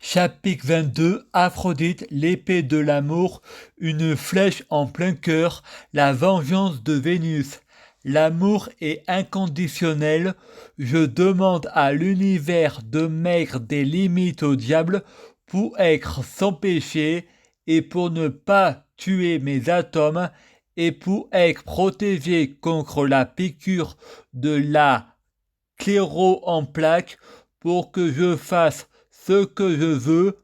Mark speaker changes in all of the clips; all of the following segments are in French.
Speaker 1: Chapitre 22 Aphrodite, l'épée de l'amour, une flèche en plein cœur, la vengeance de Vénus. L'amour est inconditionnel. Je demande à l'univers de mettre des limites au diable pour être sans péché et pour ne pas tuer mes atomes et pour être protégé contre la piqûre de la cléro en plaques pour que je fasse ce que je veux,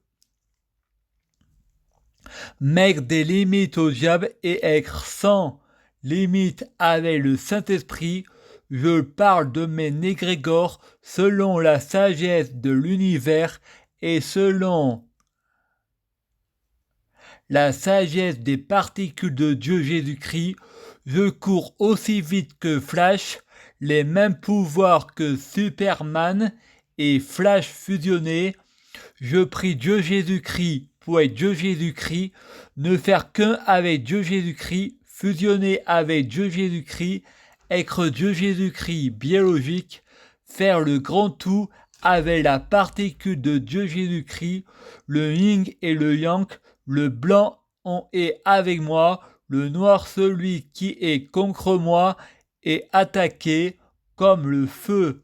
Speaker 1: mettre des limites au diable et être sans limite avec le Saint-Esprit. Je parle de mes négrégores selon la sagesse de l'univers et selon la sagesse des particules de Dieu Jésus-Christ. Je cours aussi vite que Flash, les mêmes pouvoirs que Superman et Flash fusionnés. Je prie Dieu Jésus-Christ pour être Dieu Jésus-Christ, ne faire qu'un avec Dieu Jésus-Christ, fusionner avec Dieu Jésus-Christ, être Dieu Jésus-Christ biologique, faire le grand tout avec la particule de Dieu Jésus-Christ, le yin et le yang, le blanc est avec moi, le noir celui qui est contre moi est attaqué, comme le feu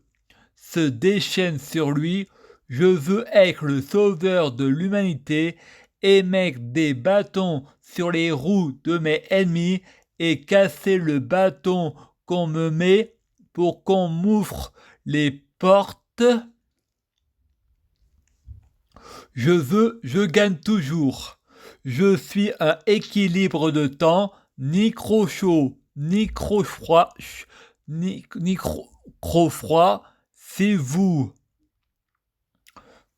Speaker 1: se déchaîne sur lui. Je veux être le sauveur de l'humanité et mettre des bâtons sur les roues de mes ennemis et casser le bâton qu'on me met pour qu'on m'ouvre les portes. Je gagne toujours. Je suis un équilibre de temps, ni trop chaud, ni trop froid, trop froid. Si vous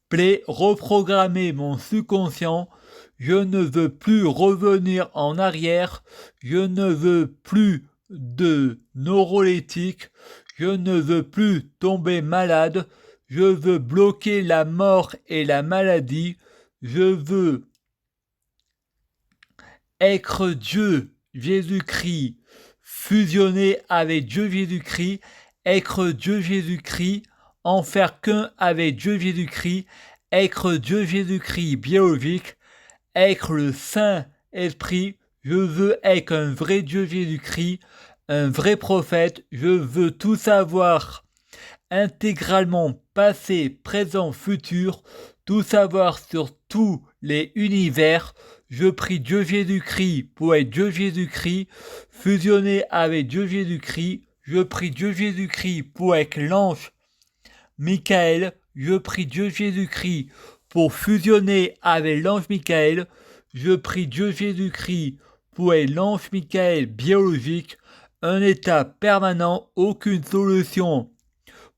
Speaker 1: plaît, reprogrammer mon subconscient. Je ne veux plus revenir en arrière. Je ne veux plus de neuroleptiques. Je ne veux plus tomber malade. Je veux bloquer la mort et la maladie. Je veux être Dieu Jésus-Christ fusionné avec Dieu Jésus-Christ, être Dieu Jésus-Christ, en faire qu'un avec Dieu Jésus-Christ, être Dieu Jésus-Christ biologique, être le Saint-Esprit. Je veux être un vrai Dieu Jésus-Christ, un vrai prophète. Je veux tout savoir intégralement, passé, présent, futur, tout savoir sur tous les univers. Je prie Dieu Jésus-Christ pour être Dieu Jésus-Christ, fusionné avec Dieu Jésus-Christ. Je prie Dieu Jésus-Christ pour être l'ange Michael. Je prie Dieu Jésus-Christ pour fusionner avec l'ange Michael. Je prie Dieu Jésus-Christ pour être l'ange Michael biologique, un état permanent, aucune solution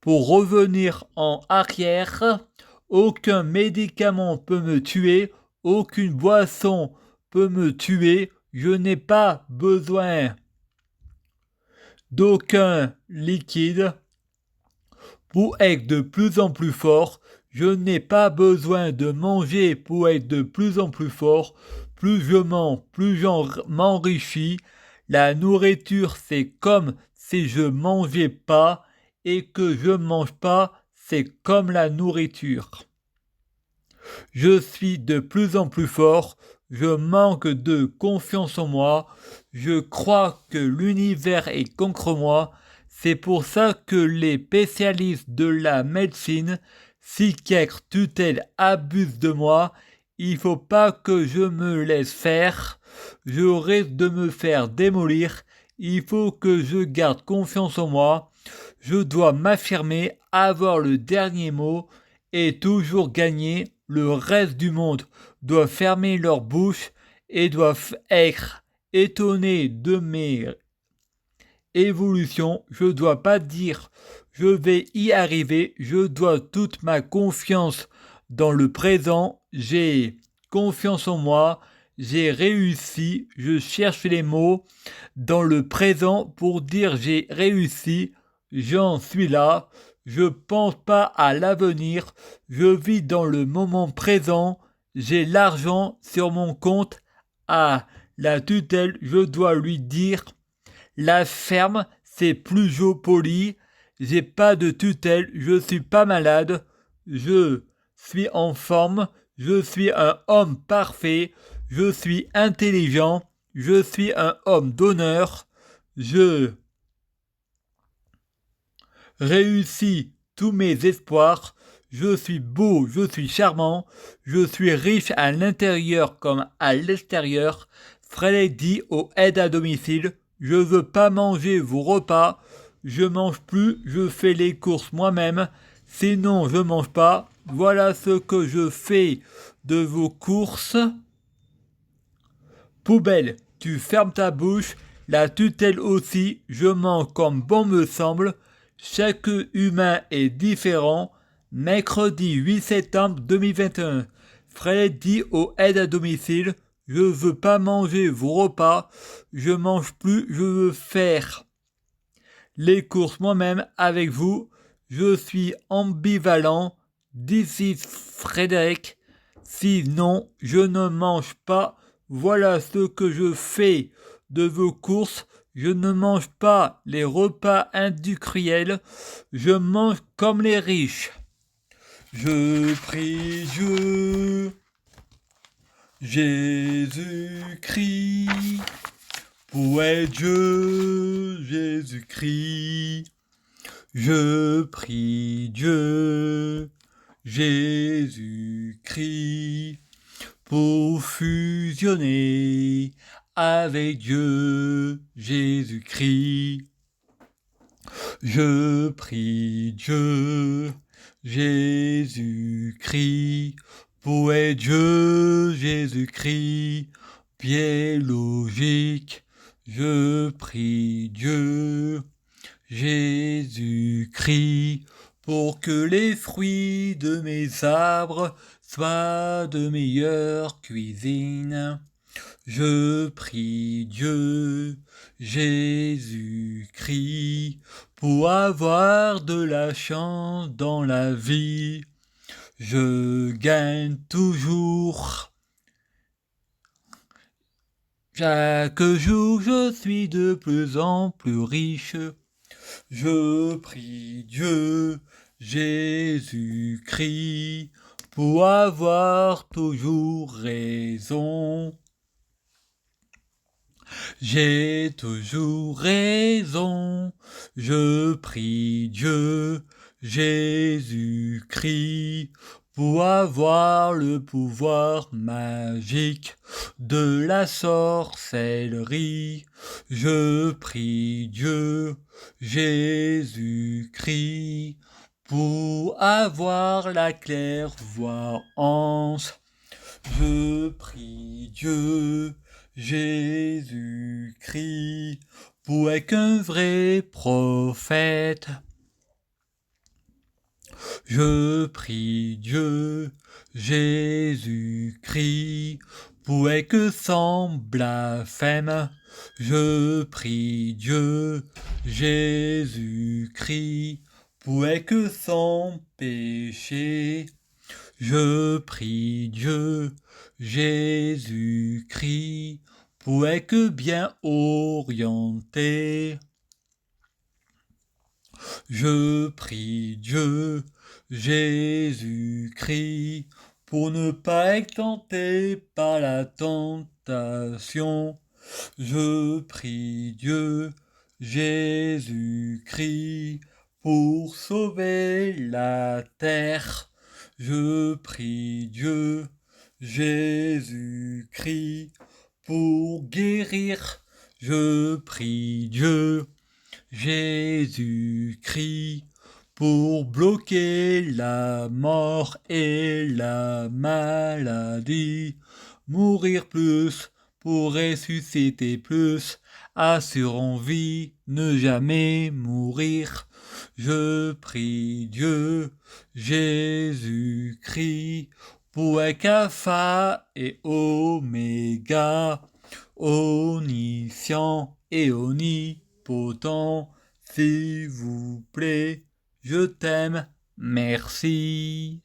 Speaker 1: pour revenir en arrière. Aucun médicament peut me tuer, aucune boisson peut me tuer. Je n'ai pas besoin d'aucun liquide pour être de plus en plus fort. Je n'ai pas besoin de manger pour être de plus en plus fort. Plus je mange, plus j'en m'enrichis. La nourriture, c'est comme si je mangeais pas, et que je mange pas, c'est comme la nourriture. Je suis de plus en plus fort. Je manque de confiance en moi. Je crois que l'univers est contre moi. C'est pour ça que les spécialistes de la médecine, psychiatre, tutelle, abusent de moi. Il faut pas que je me laisse faire. Je risque de me faire démolir. Il faut que je garde confiance en moi. Je dois m'affirmer, avoir le dernier mot et toujours gagner. Le reste du monde doit fermer leur bouche et doivent être étonnés de mes évolutions. Je ne dois pas dire je vais y arriver. Je dois toute ma confiance dans le présent. J'ai confiance en moi. J'ai réussi. Je cherche les mots dans le présent pour dire j'ai réussi. J'en suis là. Je pense pas à l'avenir. Je vis dans le moment présent. J'ai l'argent sur mon compte. À la tutelle, je dois lui dire la ferme, c'est plus poli. J'ai pas de tutelle. Je suis pas malade. Je suis en forme. je suis un homme parfait, je suis intelligent, je suis un homme d'honneur, je réussis tous mes espoirs, je suis beau, je suis charmant, je suis riche à l'intérieur comme à l'extérieur. Fred dit aux aides à domicile, je veux pas manger vos repas, je mange plus, je fais les courses moi-même, sinon je mange pas, voilà ce que je fais de vos courses. Poubelle, tu fermes ta bouche, la tutelle aussi, je mange comme bon me semble, chaque humain est différent. Mercredi 8 septembre 2021. Fred dit aux aides à domicile, je veux pas manger vos repas, je mange plus, je veux faire les courses moi-même avec vous, je suis ambivalent, d'ici Frédéric, sinon je ne mange pas, voilà ce que je fais de vos courses, je ne mange pas les repas industriels, je mange comme les riches. Je prie Dieu, Jésus-Christ, pour être Dieu, Jésus-Christ. Je prie Dieu, Jésus-Christ, pour fusionner avec Dieu, Jésus-Christ. Je prie Dieu, Jésus-Christ, pour être Dieu, Jésus-Christ, biologique. Je prie Dieu, Jésus-Christ, pour que les fruits de mes arbres soient de meilleure cuisine. Je prie Dieu, Jésus-Christ, pour avoir de la chance dans la vie. Je gagne toujours. Chaque jour, je suis de plus en plus riche. Je prie Dieu, Jésus-Christ, pour avoir toujours raison. J'ai toujours raison, je prie Dieu, Jésus-Christ, pour avoir le pouvoir magique de la sorcellerie. Je prie Dieu, Jésus-Christ, pour avoir la clairvoyance. Je prie Dieu, Jésus-Christ, pour être un vrai prophète. Je prie Dieu, Jésus-Christ, pour être sans blasphème. Je prie Dieu, Jésus-Christ, pour être sans péché. Je prie Dieu, Jésus-Christ, pour être bien orienté. Je prie Dieu, Jésus-Christ, pour ne pas être tenté par la tentation. Je prie Dieu, Jésus-Christ, pour sauver la terre. Je prie Dieu, Jésus-Christ, pour guérir. Je prie Dieu, Jésus-Christ, pour bloquer la mort et la maladie. Mourir plus, pour ressusciter plus, assurant vie, ne jamais mourir. Je prie Dieu, Jésus-Christ, pour être alpha et oméga, omniscient et omnipotent, s'il vous plaît, je t'aime, merci.